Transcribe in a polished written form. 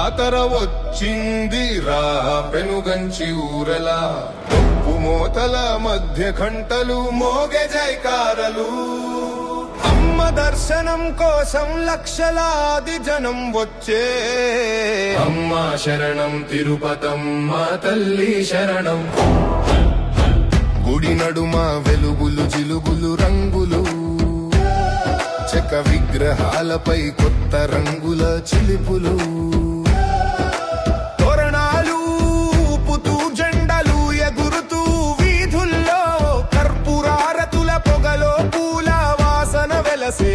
జాతర వచ్చింది రా పెనుగంచి ఊరలా ఉప్పు మోతల మధ్య గంటలు మోగే జైకారలు అమ్మ దర్శనం కోసం లక్షలాది జనం వచ్చే అమ్మ శరణం తిరుపతమ్మ తల్లి శరణం గుడి నడుమ వెలుగులు జిలుగులు రంగులు చెక్క విగ్రహాలపై కొత్త రంగుల చిలిపులు తోరణాలు ఊపుతూ జెండలు ఎగురుతూ వీధుల్లో కర్పూరారతుల పొగలో పూల వాసన వెలసే